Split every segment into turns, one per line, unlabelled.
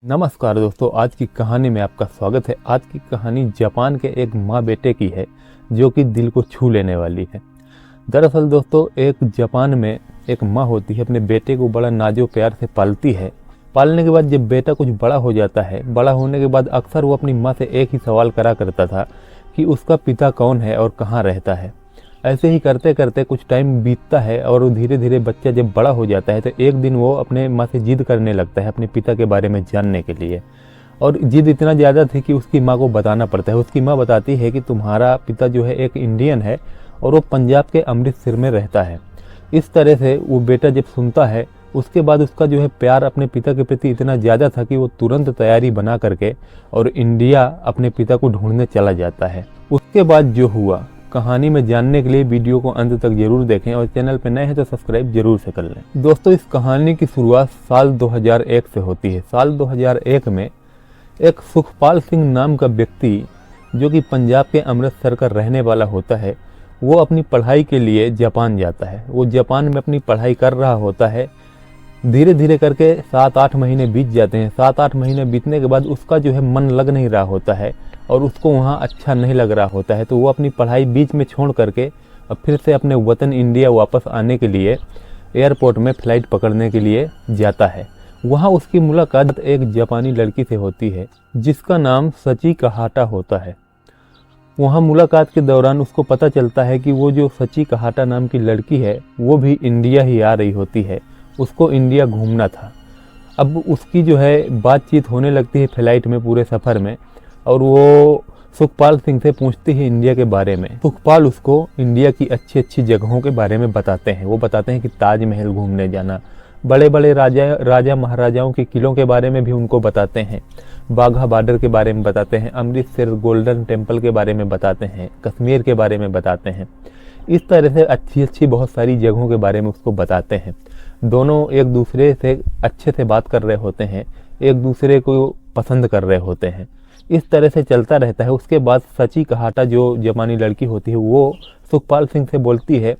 नमस्कार दोस्तों, आज की कहानी में आपका स्वागत है। आज की कहानी जापान के एक माँ बेटे की है जो कि दिल को छू लेने वाली है। दरअसल दोस्तों, एक जापान में एक माँ होती है, अपने बेटे को बड़ा नाजो प्यार से पालती है। पालने के बाद जब बेटा कुछ बड़ा हो जाता है, बड़ा होने के बाद अक्सर वो अपनी माँ से एक ही सवाल करा करता था कि उसका पिता कौन है और कहाँ रहता है। ऐसे ही करते करते कुछ टाइम बीतता है और धीरे धीरे बच्चा जब बड़ा हो जाता है तो एक दिन वो अपने माँ से जिद करने लगता है अपने पिता के बारे में जानने के लिए। और जिद इतना ज़्यादा थी कि उसकी माँ को बताना पड़ता है। उसकी माँ बताती है कि तुम्हारा पिता जो है एक इंडियन है और वो पंजाब के अमृतसर में रहता है। इस तरह से वो बेटा जब सुनता है, उसके बाद उसका जो है प्यार अपने पिता के प्रति इतना ज़्यादा था कि वो तुरंत तैयारी बना करके और इंडिया अपने पिता को ढूंढने चला जाता है। उसके बाद जो हुआ कहानी में जानने के लिए वीडियो को अंत तक जरूर देखें और चैनल पर नए हैं तो सब्सक्राइब जरूर से कर लें। दोस्तों, इस कहानी की शुरुआत साल 2001 से होती है। साल 2001 में एक सुखपाल सिंह नाम का व्यक्ति जो कि पंजाब के अमृतसर का रहने वाला होता है, वो अपनी पढ़ाई के लिए जापान जाता है। वो जापान में अपनी पढ़ाई कर रहा होता है। धीरे धीरे करके 7-8 महीने बीत जाते हैं। 7-8 महीने बीतने के बाद उसका जो है मन लग नहीं रहा होता है और उसको वहाँ अच्छा नहीं लग रहा होता है, तो वो अपनी पढ़ाई बीच में छोड़ करके और फिर से अपने वतन इंडिया वापस आने के लिए एयरपोर्ट में फ़्लाइट पकड़ने के लिए जाता है। वहाँ उसकी मुलाकात एक जापानी लड़की से होती है जिसका नाम सची कहाटा होता है। वहाँ मुलाकात के दौरान उसको पता चलता है कि वो जो सची कहाटा नाम की लड़की है वो भी इंडिया ही आ रही होती है। उसको इंडिया घूमना था। अब उसकी जो है बातचीत होने लगती है फ़्लाइट में पूरे सफ़र में, और वो सुखपाल सिंह से पूछती है इंडिया के बारे में। सुखपाल उसको इंडिया की अच्छी अच्छी जगहों के बारे में बताते हैं। वो बताते हैं कि ताजमहल घूमने जाना, बड़े बड़े राजा महाराजाओं के किलों के बारे में भी उनको बताते हैं, बाघा बॉर्डर के बारे में बताते हैं, अमृतसर गोल्डन टेम्पल के बारे में बताते हैं, कश्मीर के बारे में बताते हैं। इस तरह से अच्छी अच्छी बहुत सारी जगहों के बारे में उसको बताते हैं। दोनों एक दूसरे से अच्छे से बात कर रहे होते हैं, एक दूसरे को पसंद कर रहे होते हैं। इस तरह से चलता रहता है। उसके बाद सची कहाटा जो जापानी लड़की होती है वो सुखपाल सिंह से बोलती है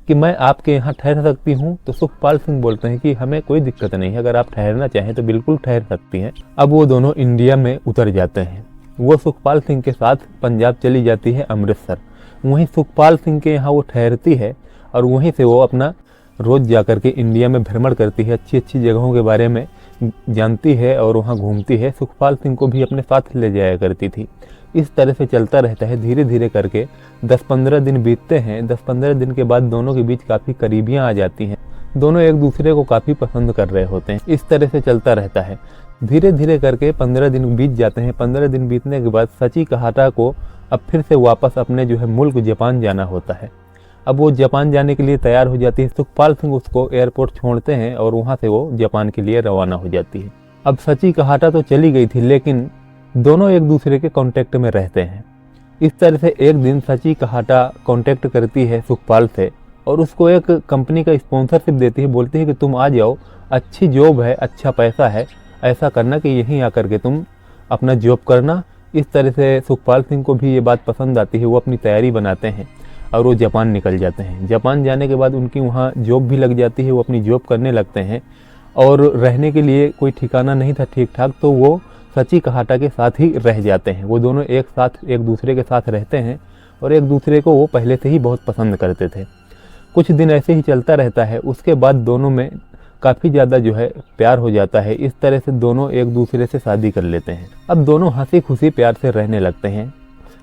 कि मैं आपके यहाँ ठहर सकती हूँ। तो सुखपाल सिंह बोलते हैं कि हमें कोई दिक्कत नहीं है, अगर आप ठहरना चाहें तो बिल्कुल ठहर सकती हैं। अब वो दोनों इंडिया में उतर जाते हैं। वो सुखपाल सिंह के साथ पंजाब चली जाती है अमृतसर। वहीं सुखपाल सिंह के यहाँ वो ठहरती है और वहीं से वो अपना रोज़ जा कर के इंडिया में भ्रमण करती है, अच्छी अच्छी जगहों के बारे में जानती है और वहाँ घूमती है। सुखपाल सिंह को भी अपने साथ ले जाया करती थी। इस तरह से चलता रहता है। धीरे धीरे करके 10-15 दिन बीतते हैं। 10-15 दिन के बाद दोनों के बीच काफ़ी करीबियाँ आ जाती हैं। दोनों एक दूसरे को काफ़ी पसंद कर रहे होते हैं। इस तरह से चलता रहता है। धीरे धीरे करके 15 दिन बीत जाते हैं। 15 दिन बीतने के बाद सची कहाटा को अब फिर से वापस अपने जो है मुल्क जापान जाना होता है। अब वो जापान जाने के लिए तैयार हो जाती है। सुखपाल सिंह उसको एयरपोर्ट छोड़ते हैं और वहाँ से वो जापान के लिए रवाना हो जाती है। अब सची कहाटा तो चली गई थी, लेकिन दोनों एक दूसरे के कांटेक्ट में रहते हैं। इस तरह से एक दिन सची कहाटा कांटेक्ट करती है सुखपाल से और उसको एक कंपनी का स्पॉन्सरशिप देती है। बोलती है कि तुम आ जाओ, अच्छी जॉब है, अच्छा पैसा है, ऐसा करना कि यहीं आकर के तुम अपना जॉब करना। इस तरह से सुखपाल सिंह को भी ये बात पसंद आती है। वो अपनी तैयारी बनाते हैं और वो जापान निकल जाते हैं। जापान जाने के बाद उनकी वहाँ जॉब भी लग जाती है। वो अपनी जॉब करने लगते हैं और रहने के लिए कोई ठिकाना नहीं था ठीक ठाक, तो वो सची कहाटा के साथ ही रह जाते हैं। वो दोनों एक साथ एक दूसरे के साथ रहते हैं और एक दूसरे को वो पहले से ही बहुत पसंद करते थे। कुछ दिन ऐसे ही चलता रहता है। उसके बाद दोनों में काफ़ी ज़्यादा जो है प्यार हो जाता है। इस तरह से दोनों एक दूसरे से शादी कर लेते हैं। अब दोनों हंसी खुशी प्यार से रहने लगते हैं।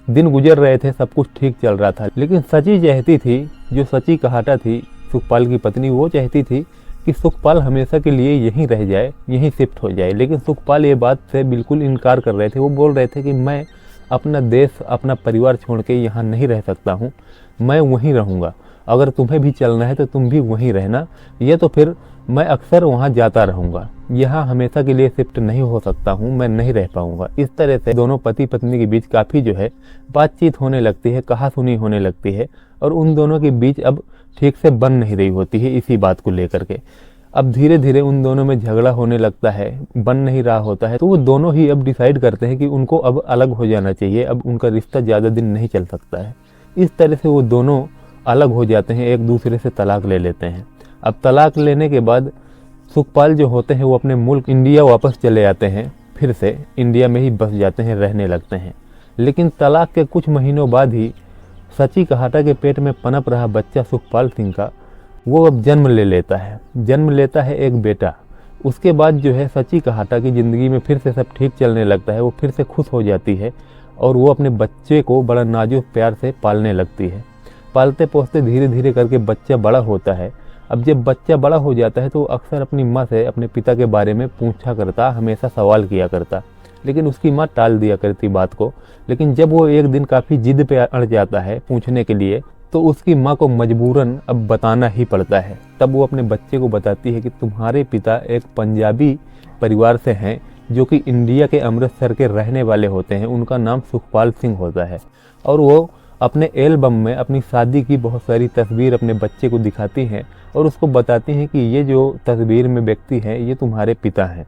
दिन गुजर रहे थे, सब कुछ ठीक चल रहा था, लेकिन सची चाहती थी, जो सची कहाटा थी सुखपाल की पत्नी, वो चाहती थी कि सुखपाल हमेशा के लिए यहीं रह जाए, यहीं शिफ्ट हो जाए। लेकिन सुखपाल ये बात से बिल्कुल इनकार कर रहे थे। वो बोल रहे थे कि मैं अपना देश, अपना परिवार छोड़ के यहाँ नहीं रह सकता हूँ, मैं वहीं रहूँगा। अगर तुम्हें भी चलना है तो तुम भी वहीं रहना, ये तो फिर मैं अक्सर वहाँ जाता रहूँगा, यहाँ हमेशा के लिए शिफ्ट नहीं हो सकता हूँ, मैं नहीं रह पाऊँगा। इस तरह से दोनों पति पत्नी के बीच काफ़ी जो है बातचीत होने लगती है, कहासुनी होने लगती है और उन दोनों के बीच अब ठीक से बन नहीं रही होती है इसी बात को लेकर के। अब धीरे धीरे उन दोनों में झगड़ा होने लगता है, बन नहीं रहा होता है, तो वो दोनों ही अब डिसाइड करते हैं कि उनको अब अलग हो जाना चाहिए, अब उनका रिश्ता ज़्यादा दिन नहीं चल सकता है। इस तरह से वो दोनों अलग हो जाते हैं, एक दूसरे से तलाक ले लेते हैं। अब तलाक लेने के बाद सुखपाल जो होते हैं वो अपने मुल्क इंडिया वापस चले आते हैं फिर से इंडिया में ही बस जाते हैं, रहने लगते हैं। लेकिन तलाक के कुछ महीनों बाद ही सची कहाटा के पेट में पनप रहा बच्चा सुखपाल सिंह का वो अब जन्म लेता है एक बेटा। उसके बाद जो है सची कहाटा की ज़िंदगी में फिर से सब ठीक चलने लगता है, वो फिर से खुश हो जाती है और वो अपने बच्चे को बड़ा नाजुक प्यार से पालने लगती है। पालते पोसते धीरे धीरे करके बच्चा बड़ा होता है। अब जब बच्चा बड़ा हो जाता है तो अक्सर अपनी माँ से अपने पिता के बारे में पूछा करता, हमेशा सवाल किया करता, लेकिन उसकी माँ टाल दिया करती बात को। लेकिन जब वो एक दिन काफ़ी जिद पे अड़ जाता है पूछने के लिए, तो उसकी माँ को मजबूरन अब बताना ही पड़ता है। तब वो अपने बच्चे को बताती है कि तुम्हारे पिता एक पंजाबी परिवार से हैं जो कि इंडिया के अमृतसर के रहने वाले होते हैं। उनका नाम सुखपाल सिंह होता है और वो अपने एल्बम में अपनी शादी की बहुत सारी तस्वीर अपने बच्चे को दिखाती हैं और उसको बताती हैं कि ये जो तस्वीर में व्यक्ति हैं ये तुम्हारे पिता हैं।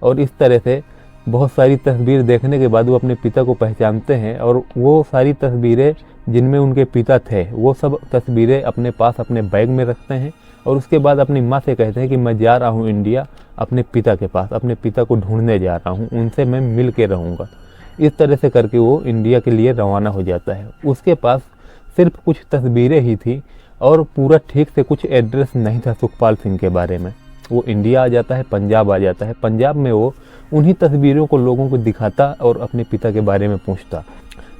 और इस तरह से बहुत सारी तस्वीर देखने के बाद वो अपने पिता को पहचानते हैं और वो सारी तस्वीरें जिनमें उनके पिता थे वो सब तस्वीरें अपने पास अपने बैग में रखते हैं और उसके बाद अपनी माँ से कहते हैं कि मैं जा रहा हूँ इंडिया अपने पिता के पास, अपने पिता को ढूंढने जा रहा हूँ, उनसे मैं मिल के रहूँगा। इस तरह से करके वो इंडिया के लिए रवाना हो जाता है। उसके पास सिर्फ कुछ तस्वीरें ही थी और पूरा ठीक से कुछ एड्रेस नहीं था सुखपाल सिंह के बारे में। वो इंडिया आ जाता है, पंजाब आ जाता है। पंजाब में वो उन्हीं तस्वीरों को लोगों को दिखाता और अपने पिता के बारे में पूछता।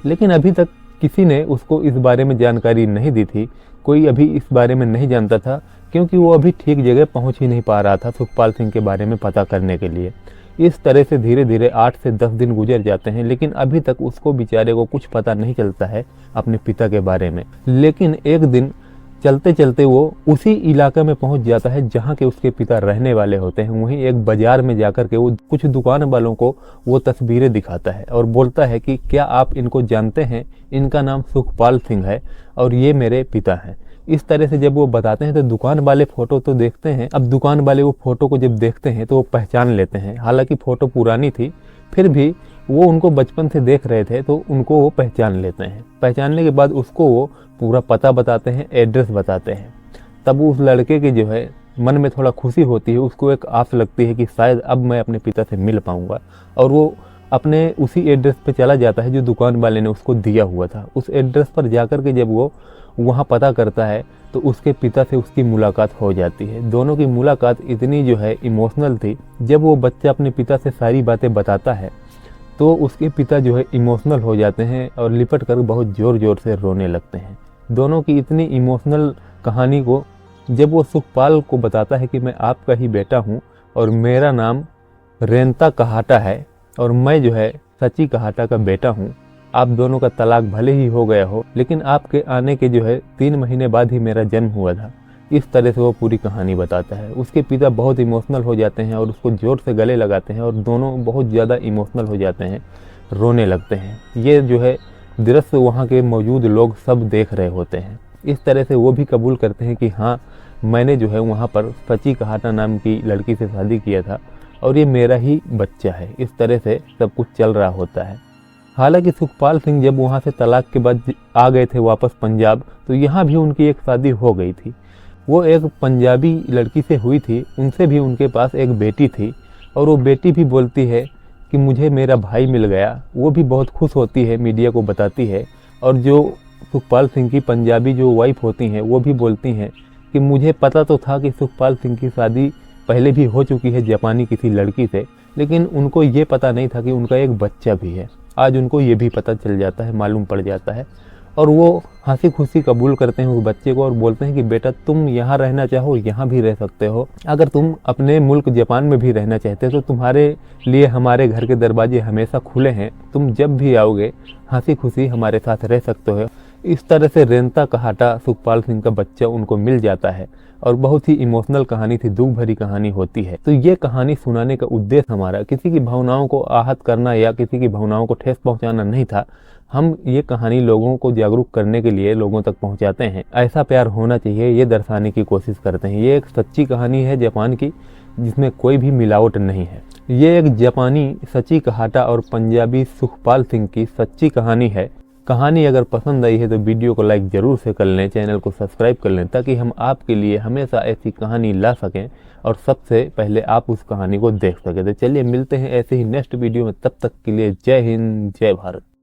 लेकिन अभी तक किसी ने उसको इस बारे में जानकारी नहीं दी थी, कोई अभी इस बारे में नहीं जानता था, क्योंकि वो अभी ठीक जगह पहुंच ही नहीं पा रहा था सुखपाल सिंह के बारे में पता करने के लिए। इस तरह से धीरे धीरे 8 से 10 दिन गुजर जाते हैं, लेकिन अभी तक उसको बेचारे को कुछ पता नहीं चलता है अपने पिता के बारे में। लेकिन एक दिन चलते चलते वो उसी इलाके में पहुंच जाता है जहां के उसके पिता रहने वाले होते हैं। वहीं एक बाजार में जाकर के वो कुछ दुकान वालों को वो तस्वीरें दिखाता है और बोलता है कि क्या आप इनको जानते हैं, इनका नाम सुखपाल सिंह है और ये मेरे पिता हैं। इस तरह से जब वो बताते हैं तो दुकान वाले फ़ोटो तो देखते हैं। अब दुकान वाले वो फ़ोटो को जब देखते हैं तो वो पहचान लेते हैं। हालांकि फ़ोटो पुरानी थी, फिर भी वो उनको बचपन से देख रहे थे तो उनको वो पहचान लेते हैं। पहचानने के बाद उसको वो पूरा पता बताते हैं, एड्रेस बताते हैं। तब उस लड़के के जो है मन में थोड़ा खुशी होती है, उसको एक आस लगती है कि शायद अब मैं अपने पिता से मिल पाऊँगा, और वो अपने उसी एड्रेस पे चला जाता है जो दुकान वाले ने उसको दिया हुआ था। उस एड्रेस पर जाकर के जब वो वहाँ पता करता है तो उसके पिता से उसकी मुलाकात हो जाती है। दोनों की मुलाकात इतनी जो है इमोशनल थी। जब वो बच्चा अपने पिता से सारी बातें बताता है तो उसके पिता जो है इमोशनल हो जाते हैं और लिपट कर बहुत ज़ोर ज़ोर से रोने लगते हैं। दोनों की इतनी इमोशनल कहानी को जब वो सुखपाल को बताता है कि मैं आपका ही बेटा हूँ और मेरा नाम रेंता कहाटा है और मैं जो है सची कहाटा का बेटा हूँ, आप दोनों का तलाक भले ही हो गया हो लेकिन आपके आने के जो है 3 महीने बाद ही मेरा जन्म हुआ था। इस तरह से वो पूरी कहानी बताता है। उसके पिता बहुत इमोशनल हो जाते हैं और उसको ज़ोर से गले लगाते हैं और दोनों बहुत ज़्यादा इमोशनल हो जाते हैं, रोने लगते हैं। ये जो है दृश्य वहाँ के मौजूद लोग सब देख रहे होते हैं। इस तरह से वो भी कबूल करते हैं कि हाँ, मैंने जो है वहाँ पर सची कहाटा नाम की लड़की से शादी किया था और ये मेरा ही बच्चा है। इस तरह से सब कुछ चल रहा होता है। हालांकि सुखपाल सिंह जब वहाँ से तलाक के बाद आ गए थे वापस पंजाब, तो यहाँ भी उनकी एक शादी हो गई थी। वो एक पंजाबी लड़की से हुई थी, उनसे भी उनके पास एक बेटी थी और वो बेटी भी बोलती है कि मुझे मेरा भाई मिल गया। वो भी बहुत खुश होती है, मीडिया को बताती है। और जो सुखपाल सिंह की पंजाबी जो वाइफ होती हैं वो भी बोलती हैं कि मुझे पता तो था कि सुखपाल सिंह की शादी पहले भी हो चुकी है जापानी किसी लड़की से, लेकिन उनको ये पता नहीं था कि उनका एक बच्चा भी है। आज उनको ये भी पता चल जाता है, मालूम पड़ जाता है और वो हंसी खुशी कबूल करते हैं उस बच्चे को और बोलते हैं कि बेटा तुम यहाँ रहना चाहो यहाँ भी रह सकते हो, अगर तुम अपने मुल्क जापान में भी रहना चाहते हो तो तुम्हारे लिए हमारे घर के दरवाजे हमेशा खुले हैं, तुम जब भी आओगे हंसी खुशी हमारे साथ रह सकते हो। इस तरह से रेंता कहाटा सुखपाल सिंह का बच्चा उनको मिल जाता है और बहुत ही इमोशनल कहानी थी, दुख भरी कहानी होती है। तो ये कहानी सुनाने का उद्देश्य हमारा किसी की भावनाओं को आहत करना या किसी की भावनाओं को ठेस पहुंचाना नहीं था। हम ये कहानी लोगों को जागरूक करने के लिए लोगों तक पहुंचाते हैं। ऐसा प्यार होना चाहिए ये दर्शाने की कोशिश करते हैं। ये एक सच्ची कहानी है जापान की, जिसमें कोई भी मिलावट नहीं है। ये एक जापानी सची कहाटा और पंजाबी सुखपाल सिंह की सच्ची कहानी है। कहानी अगर पसंद आई है तो वीडियो को लाइक ज़रूर से कर लें, चैनल को सब्सक्राइब कर लें ताकि हम आपके लिए हमेशा ऐसी कहानी ला सकें और सबसे पहले आप उस कहानी को देख सके। तो चलिए मिलते हैं ऐसे ही नेक्स्ट वीडियो में, तब तक के लिए जय हिंद जय भारत।